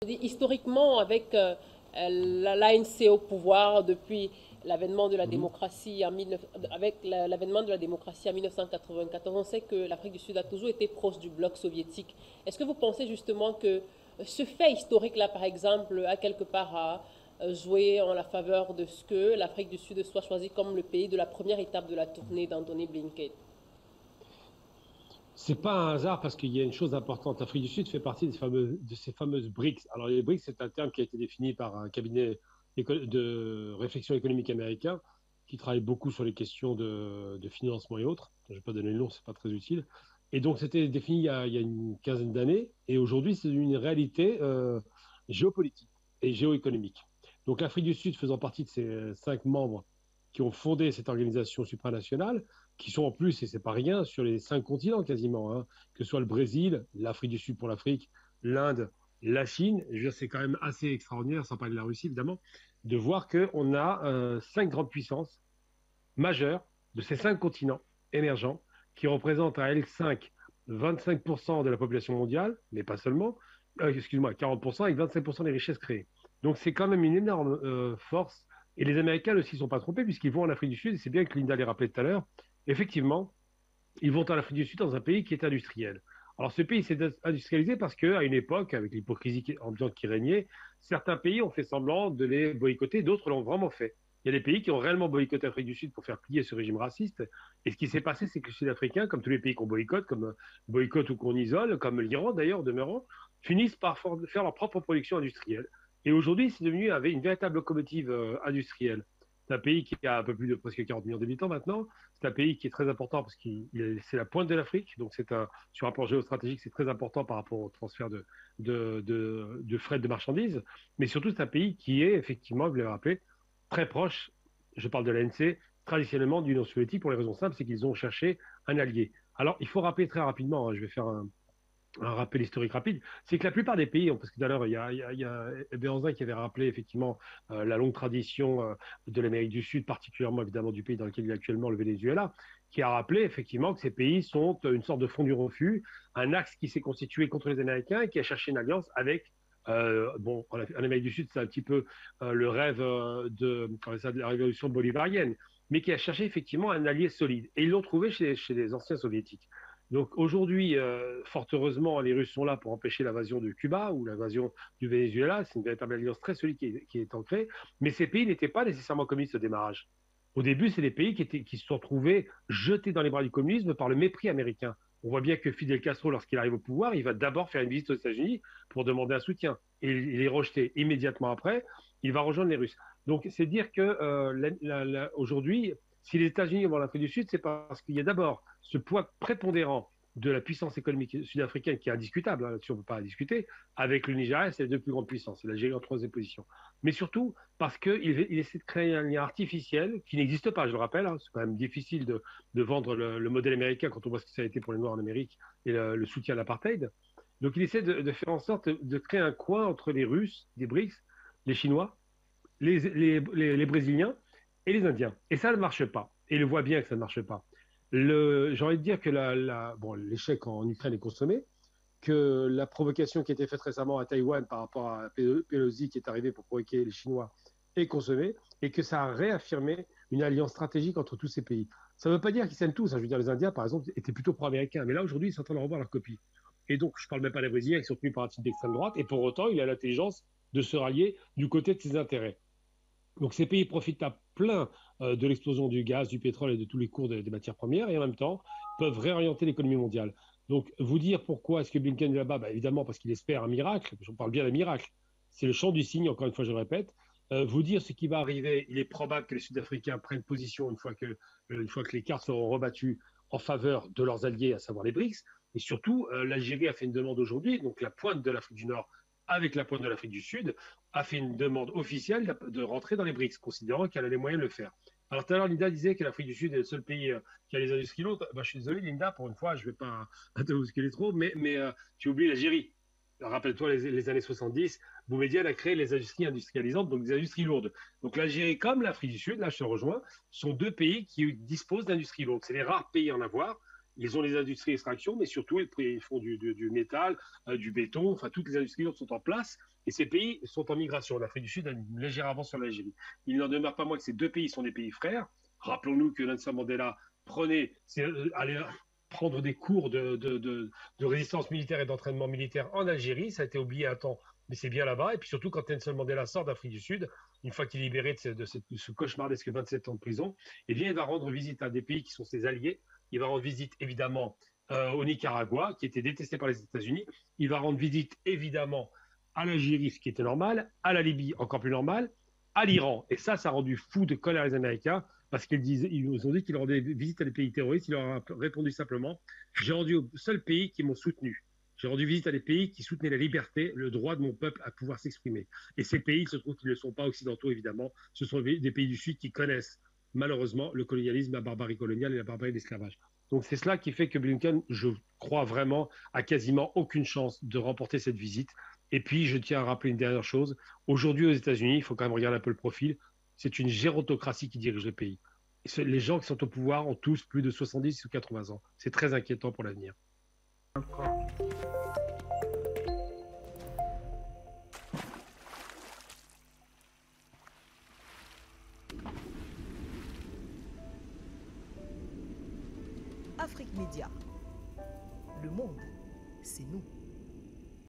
Historiquement, avec l'ANC au pouvoir depuis l'avènement de la Mhm. démocratie avec l'avènement de la démocratie en 1994, on sait que l'Afrique du Sud a toujours été proche du bloc soviétique. Est-ce que vous pensez justement que ce fait historique-là, par exemple, a quelque part à jouer en la faveur de ce que l'Afrique du Sud soit choisie comme le pays de la première étape de la tournée d'Anthony Blinken? C'est pas un hasard parce qu'il y a une chose importante. L'Afrique du Sud fait partie de ces fameuses BRICS. Alors, les BRICS, c'est un terme qui a été défini par un cabinet de réflexion économique américain qui travaille beaucoup sur les questions de financement et autres. Je ne vais pas donner le nom, c'est pas très utile. Et donc, c'était défini il y a une quinzaine d'années. Et aujourd'hui, c'est une réalité géopolitique et géoéconomique. Donc, l'Afrique du Sud faisant partie de ces 5 membres qui ont fondé cette organisation supranationale, qui sont en plus, et c'est pas rien, sur les 5 continents quasiment, hein, que ce soit le Brésil, l'Afrique du Sud pour l'Afrique, l'Inde, la Chine. Je veux dire, c'est quand même assez extraordinaire, sans parler de la Russie évidemment, de voir qu'on a 5 grandes puissances majeures de ces 5 continents émergents qui représentent à L5 25% de la population mondiale, mais pas seulement, excuse-moi, 40% avec 25% des richesses créées. Donc c'est quand même une énorme force. Et les Américains ne s'y sont pas trompés puisqu'ils vont en Afrique du Sud, et c'est bien que Linda les rappelait tout à l'heure. Effectivement, ils vont en Afrique du Sud dans un pays qui est industriel. Alors ce pays s'est industrialisé parce qu'à une époque, avec l'hypocrisie ambiante qui régnait, certains pays ont fait semblant de les boycotter, d'autres l'ont vraiment fait. Il y a des pays qui ont réellement boycotté l'Afrique du Sud pour faire plier ce régime raciste. Et ce qui s'est passé, c'est que les Sud-Africains, comme tous les pays qu'on boycotte, comme boycott ou qu'on isole, comme l'Iran d'ailleurs, demeurant, finissent par faire leur propre production industrielle. Et aujourd'hui, c'est devenu une véritable locomotive industrielle. C'est un pays qui a un peu plus de presque 40 millions d'habitants maintenant. C'est un pays qui est très important parce que c'est la pointe de l'Afrique. Donc, sur un plan géostratégique, c'est très important par rapport au transfert de fret de marchandises. Mais surtout, c'est un pays qui est, effectivement, vous l'avez rappelé, très proche, je parle de l'ANC, traditionnellement de l'Union soviétique pour les raisons simples, c'est qu'ils ont cherché un allié. Alors, il faut rappeler très rapidement, hein, je vais faire un rappel historique rapide, c'est que la plupart des pays, parce que tout à l'heure, il y a Béhanzin qui avait rappelé effectivement la longue tradition de l'Amérique du Sud, particulièrement évidemment du pays dans lequel il est actuellement, le Venezuela, qui a rappelé effectivement que ces pays sont une sorte de fond du refus, un axe qui s'est constitué contre les Américains et qui a cherché une alliance avec bon, en Amérique du Sud, c'est un petit peu le rêve de la révolution bolivarienne, mais qui a cherché effectivement un allié solide. Et ils l'ont trouvé chez les anciens soviétiques. Donc aujourd'hui, fort heureusement, les Russes sont là pour empêcher l'invasion de Cuba ou l'invasion du Venezuela. C'est une véritable alliance très solide qui est ancrée. Mais ces pays n'étaient pas nécessairement communistes au démarrage. Au début, c'est des pays qui se sont trouvés jetés dans les bras du communisme par le mépris américain. On voit bien que Fidel Castro, lorsqu'il arrive au pouvoir, il va d'abord faire une visite aux États-Unis pour demander un soutien. Et il est rejeté immédiatement après. Il va rejoindre les Russes. Donc, c'est dire que aujourd'hui, si les États-Unis vont en Afrique du Sud, c'est parce qu'il y a d'abord ce poids prépondérant de la puissance économique sud-africaine qui est indiscutable, hein, là-dessus on ne peut pas discuter, avec le Nigeria, c'est les deux plus grandes puissances, c'est l'Algérie en troisième position. Mais surtout parce qu'il essaie de créer un lien artificiel qui n'existe pas, je le rappelle, hein, c'est quand même difficile de vendre le modèle américain quand on voit ce que ça a été pour les Noirs en Amérique et le soutien à l'apartheid. Donc il essaie de faire en sorte de créer un coin entre les Russes, les BRICS, les Chinois, les Brésiliens et les Indiens. Et ça ne marche pas. Et il voit bien que ça ne marche pas. J'ai envie de dire que bon, l'échec en Ukraine est consommé, que la provocation qui a été faite récemment à Taïwan par rapport à Pelosi qui est arrivé pour provoquer les Chinois est consommée et que ça a réaffirmé une alliance stratégique entre tous ces pays. Ça ne veut pas dire qu'ils s'aiment tous. Hein. Je veux dire, les Indiens, par exemple, étaient plutôt pro-américains. Mais là, aujourd'hui, ils sont en train de revoir leur copie. Et donc, je ne parle même pas des Brésiliens qui sont tenus par un type d'extrême droite. Et pour autant, il a l'intelligence de se rallier du côté de ses intérêts. Donc ces pays profitent à plein de l'explosion du gaz, du pétrole et de tous les cours des matières premières et en même temps peuvent réorienter l'économie mondiale. Donc vous dire pourquoi est-ce que Blinken est là-bas, bah, évidemment parce qu'il espère un miracle, je parle bien d'un miracle, c'est le champ du signe, encore une fois je le répète. Vous dire ce qui va arriver, il est probable que les Sud-Africains prennent position une fois que les cartes seront rebattues en faveur de leurs alliés, à savoir les BRICS. Et surtout, l'Algérie a fait une demande aujourd'hui, donc la pointe de l'Afrique du Nord avec la pointe de l'Afrique du Sud, a fait une demande officielle de rentrer dans les BRICS, considérant qu'elle a les moyens de le faire. Alors tout à l'heure, Linda disait que l'Afrique du Sud est le seul pays qui a les industries lourdes. Bah, je suis désolé, Linda, pour une fois, je ne vais pas te bousculer trop, mais tu oublies l'Algérie. Rappelle-toi les années 70, Boumedienne a créé les industries industrialisantes, donc des industries lourdes. Donc l'Algérie comme l'Afrique du Sud, là je te rejoins, sont deux pays qui disposent d'industries lourdes. C'est les rares pays à en avoir. Ils ont les industries d'extraction, mais surtout ils font du métal, du béton, enfin toutes les industries lourdes sont en place Et ces pays sont en migration. L'Afrique du Sud a une légère avance sur l'Algérie. Il n'en demeure pas moins que ces deux pays sont des pays frères. Rappelons-nous que Nelson Mandela allait prendre des cours de résistance militaire et d'entraînement militaire en Algérie. Ça a été oublié un temps, mais c'est bien là-bas. Et puis surtout, quand Nelson Mandela sort d'Afrique du Sud, une fois qu'il est libéré de ce cauchemardesque 27 ans de prison, eh bien, il va rendre visite à des pays qui sont ses alliés. Il va rendre visite, évidemment, au Nicaragua, qui était détesté par les États-Unis. Il va rendre visite, évidemment, à l'Algérie, ce qui était normal, à la Libye, encore plus normal, à l'Iran. Et ça a rendu fou de colère les Américains, parce ils nous ont dit qu'ils rendaient visite à des pays terroristes. Il leur a répondu simplement: j'ai rendu aux seuls pays qui m'ont soutenu. J'ai rendu visite à des pays qui soutenaient la liberté, le droit de mon peuple à pouvoir s'exprimer. Et ces pays, il se trouve qu'ils ne sont pas occidentaux, évidemment. Ce sont des pays du Sud qui connaissent, malheureusement, le colonialisme, la barbarie coloniale et la barbarie de l'esclavage. Donc c'est cela qui fait que Blinken, je crois vraiment, a quasiment aucune chance de remporter cette visite. Et puis, je tiens à rappeler une dernière chose. Aujourd'hui, aux États-Unis, il faut quand même regarder un peu le profil. C'est une gérontocratie qui dirige le pays. Les gens qui sont au pouvoir ont tous plus de 70 ou 80 ans. C'est très inquiétant pour l'avenir. Afrique Média. Le monde, c'est nous.